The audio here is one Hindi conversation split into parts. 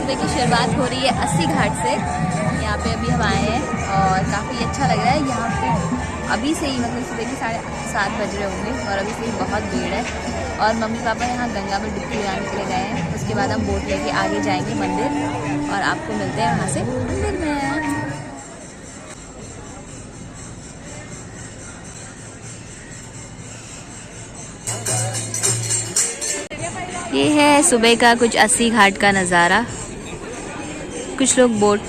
सुबह की शुरुआत हो रही है 80 घाट से। यहाँ पे अभी हम आए हैं और काफ़ी अच्छा लग रहा है यहाँ पे। अभी से ही मतलब सुबह के 7:30 बज रहे होंगे और अभी से ही बहुत भीड़ है। और मम्मी पापा यहाँ गंगा में डुबकी लगाने के लिए गए हैं। उसके बाद हम बोट लेके आगे जाएंगे मंदिर और आपको मिलते हैं वहाँ से मंदिर में। ये है सुबह का कुछ 80 घाट का नज़ारा। कुछ लोग बोट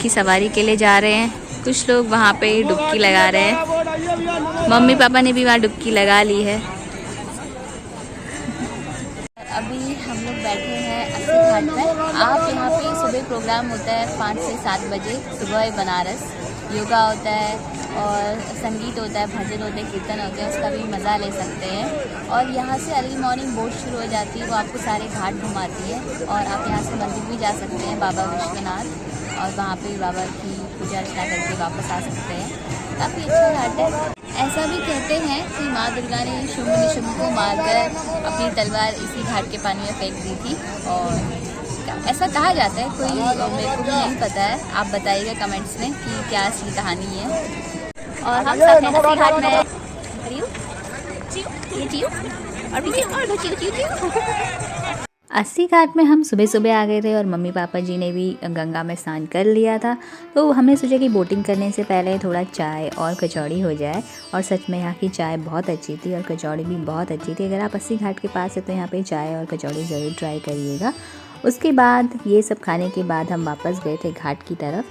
की सवारी के लिए जा रहे हैं, कुछ लोग वहाँ पे डुबकी लगा रहे हैं। मम्मी पापा ने भी वहाँ डुबकी लगा ली है। अभी हम लोग बैठे हैं 80 घाट पर। आप यहाँ पे सुबह प्रोग्राम होता है 5 से 7 बजे सुबह बनारस। योगा होता है और संगीत होता है, भजन होते हैं, कीर्तन होते हैं, उसका भी मज़ा ले सकते हैं। और यहाँ से अर्ली मॉर्निंग बोट शुरू हो जाती है, वो आपको सारे घाट घुमाती है। और आप यहाँ से मंदिर भी जा सकते हैं बाबा विश्वनाथ, और वहाँ पे बाबा की पूजा अर्चना करके वापस आ सकते हैं। काफ़ी अच्छा घाट है। ऐसा भी कहते हैं कि माँ दुर्गा ने शुंभ निशुंभ को मारकर अपनी तलवार इसी घाट के पानी में फेंक दी थी, और ऐसा कहा जाता है। कोई मेरे को भी नहीं पता है, आप बताइएगा कमेंट्स में कि क्या असली कहानी है। और हम सब हैं 80 घाट में। और पीछे और चियो 80 घाट में हम सुबह सुबह आ गए थे और मम्मी पापा जी ने भी गंगा में स्नान कर लिया था। तो हमने सोचा कि बोटिंग करने से पहले थोड़ा चाय और कचौड़ी हो जाए। और सच में यहाँ की चाय बहुत अच्छी थी और कचौड़ी भी बहुत अच्छी थी। अगर आप 80 घाट के पास है तो यहाँ पे चाय और कचौड़ी ज़रूर ट्राई करिएगा। उसके बाद ये सब खाने के बाद हम वापस गए थे घाट की तरफ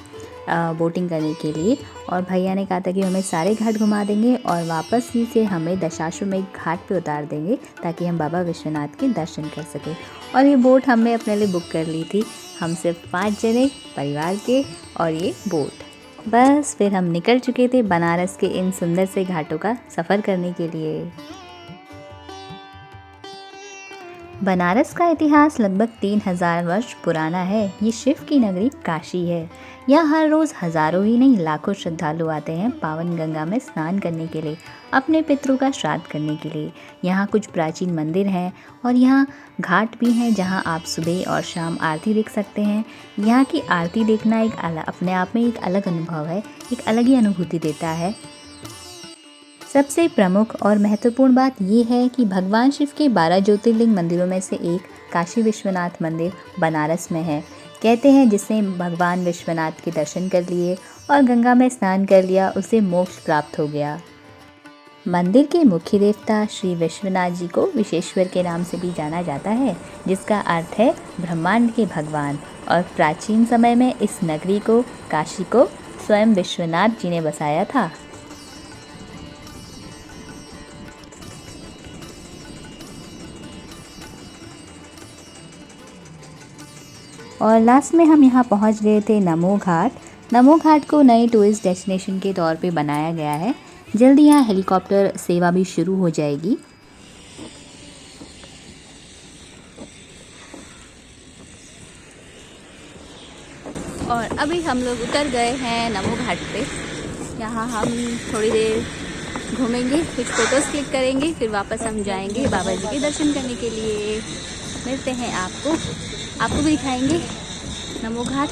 बोटिंग करने के लिए। और भैया ने कहा था कि हमें सारे घाट घुमा देंगे और वापस ही से हमें दशाश्वमेध घाट पे उतार देंगे ताकि हम बाबा विश्वनाथ के दर्शन कर सकें। और ये बोट हमने अपने लिए बुक कर ली थी। हम सिर्फ 5 जने परिवार के और ये बोट। बस फिर हम निकल चुके थे बनारस के इन सुंदर से घाटों का सफ़र करने के लिए। बनारस का इतिहास लगभग 3000 वर्ष पुराना है। ये शिव की नगरी काशी है। यहाँ हर रोज़ हज़ारों ही नहीं लाखों श्रद्धालु आते हैं पावन गंगा में स्नान करने के लिए, अपने पितरों का श्राद्ध करने के लिए। यहाँ कुछ प्राचीन मंदिर हैं और यहाँ घाट भी हैं जहाँ आप सुबह और शाम आरती देख सकते हैं। यहाँ की आरती देखना अपने आप में एक अलग अनुभव है, एक अलग ही अनुभूति देता है। सबसे प्रमुख और महत्वपूर्ण बात ये है कि भगवान शिव के 12 ज्योतिर्लिंग मंदिरों में से एक काशी विश्वनाथ मंदिर बनारस में है। कहते हैं जिसने भगवान विश्वनाथ के दर्शन कर लिए और गंगा में स्नान कर लिया उसे मोक्ष प्राप्त हो गया। मंदिर के मुख्य देवता श्री विश्वनाथ जी को विश्वेश्वर के नाम से भी जाना जाता है, जिसका अर्थ है ब्रह्मांड के भगवान। और प्राचीन समय में इस नगरी को, काशी को, स्वयं विश्वनाथ जी ने बसाया था। और लास्ट में हम यहाँ पहुँच गए थे नमो घाट। नमो घाट को नए टूरिस्ट डेस्टिनेशन के तौर पे बनाया गया है। जल्दी यहाँ हेलीकॉप्टर सेवा भी शुरू हो जाएगी। और अभी हम लोग उतर गए हैं नमो घाट पे। यहाँ हम थोड़ी देर घूमेंगे, कुछ फ़ोटोज़ क्लिक करेंगे, फिर वापस हम जाएंगे बाबा जी के दर्शन करने के लिए। मिलते हैं आपको भी दिखाएंगे नमो घाट।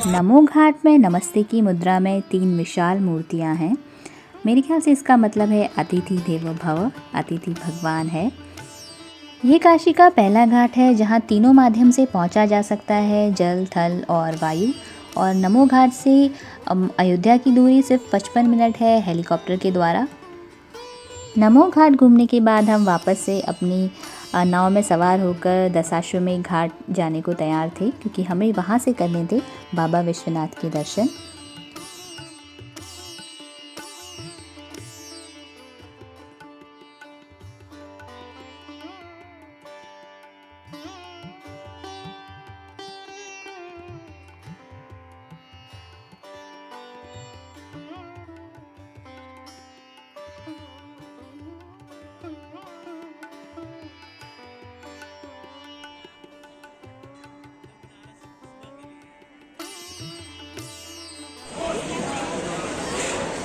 नमो घाट में नमस्ते की मुद्रा में 3 विशाल मूर्तियां हैं। मेरे ख्याल से इसका मतलब है अतिथि देवो भव, अतिथि भगवान है। ये काशी का पहला घाट है जहां तीनों माध्यम से पहुंचा जा सकता है, जल, थल और वायु। और नमो घाट से अयोध्या की दूरी सिर्फ 55 मिनट है हेलीकॉप्टर के द्वारा। नमो घाट घूमने के बाद हम वापस से अपनी नाव में सवार होकर दशाश्वमेध घाट जाने को तैयार थे, क्योंकि हमें वहाँ से करने थे बाबा विश्वनाथ के दर्शन।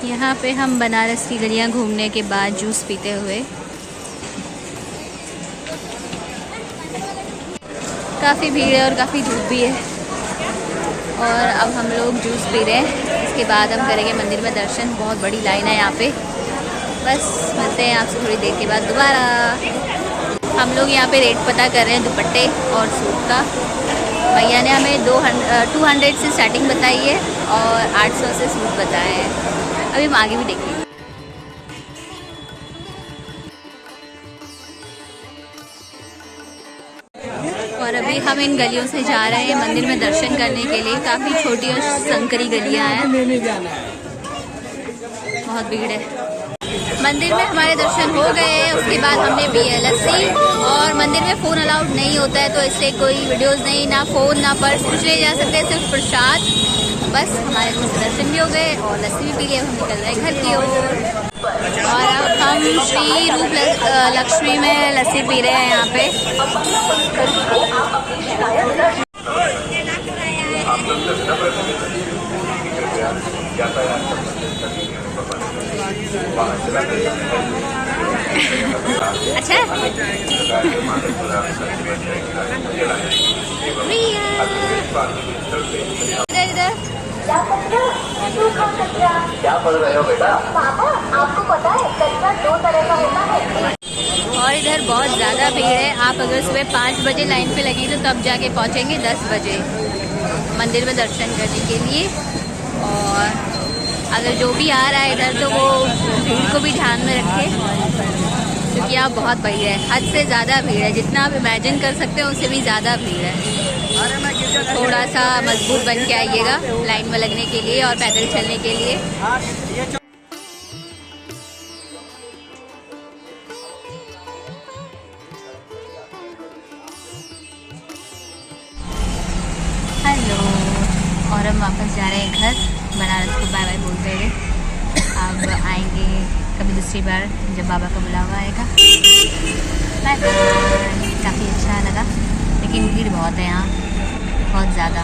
यहाँ पे हम बनारस की गलियाँ घूमने के बाद जूस पीते हुए काफ़ी भीड़ है और काफ़ी धूप भी है। और अब हम लोग जूस पी रहे हैं, इसके बाद हम करेंगे मंदिर में दर्शन। बहुत बड़ी लाइन है यहाँ पे। बस मिलते हैं आपसे थोड़ी देर के बाद दोबारा। हम लोग यहाँ पे रेट पता कर रहे हैं दुपट्टे और सूट का। भैया ने हमें 200 से स्टार्टिंग बताई है और 800 से सूट बताए हैं। अभी हम आगे भी देखेंगे। और अभी हम इन गलियों से जा रहे हैं मंदिर में दर्शन करने के लिए। काफ़ी छोटी और संकरी गलियाँ हैं, बहुत भीड़ है। मंदिर में हमारे दर्शन हो गए हैं, उसके बाद हमने पी है लस्सी। और मंदिर में फ़ोन अलाउड नहीं होता है, तो इससे कोई वीडियोस नहीं, ना फ़ोन ना पर्स कुछ ले जा सकते, सिर्फ प्रसाद। बस हमारे मुँह से दर्शन भी हो गए और लस्सी भी पी लिए। हम निकल रहे हैं घर की ओर। और अब हम श्री रूप लक्ष्मी में लस्सी पी रहे हैं यहाँ पे। अच्छा इधर क्या पढ़ रहे हो बेटा? पापा आपको पता है कचरा 2 तरह का होता है। और इधर बहुत ज़्यादा भीड़ है। आप अगर सुबह 5 बजे लाइन पे लगी तो तब जाके पहुँचेंगे 10 बजे मंदिर में दर्शन करने के लिए। और अगर जो भी आ रहा है इधर तो वो भीड़ को भी ध्यान में रखे, क्योंकि यहाँ बहुत भीड़ है, हद से ज़्यादा भीड़ है। जितना आप इमेजिन कर सकते हो उससे भी ज़्यादा भीड़ है। थोड़ा सा मजबूत बन के आइएगा लाइन में लगने के लिए और पैदल चलने के लिए। हेलो, और हम वापस जा रहे हैं घर। बनारस को बाय बाय बोलते हुए। अब आएंगे कभी दूसरी बार जब बाबा का बुलावा आएगा। Bye bye. काफ़ी अच्छा लगा, लेकिन भीड़ बहुत है यहाँ, बहुत ज़्यादा।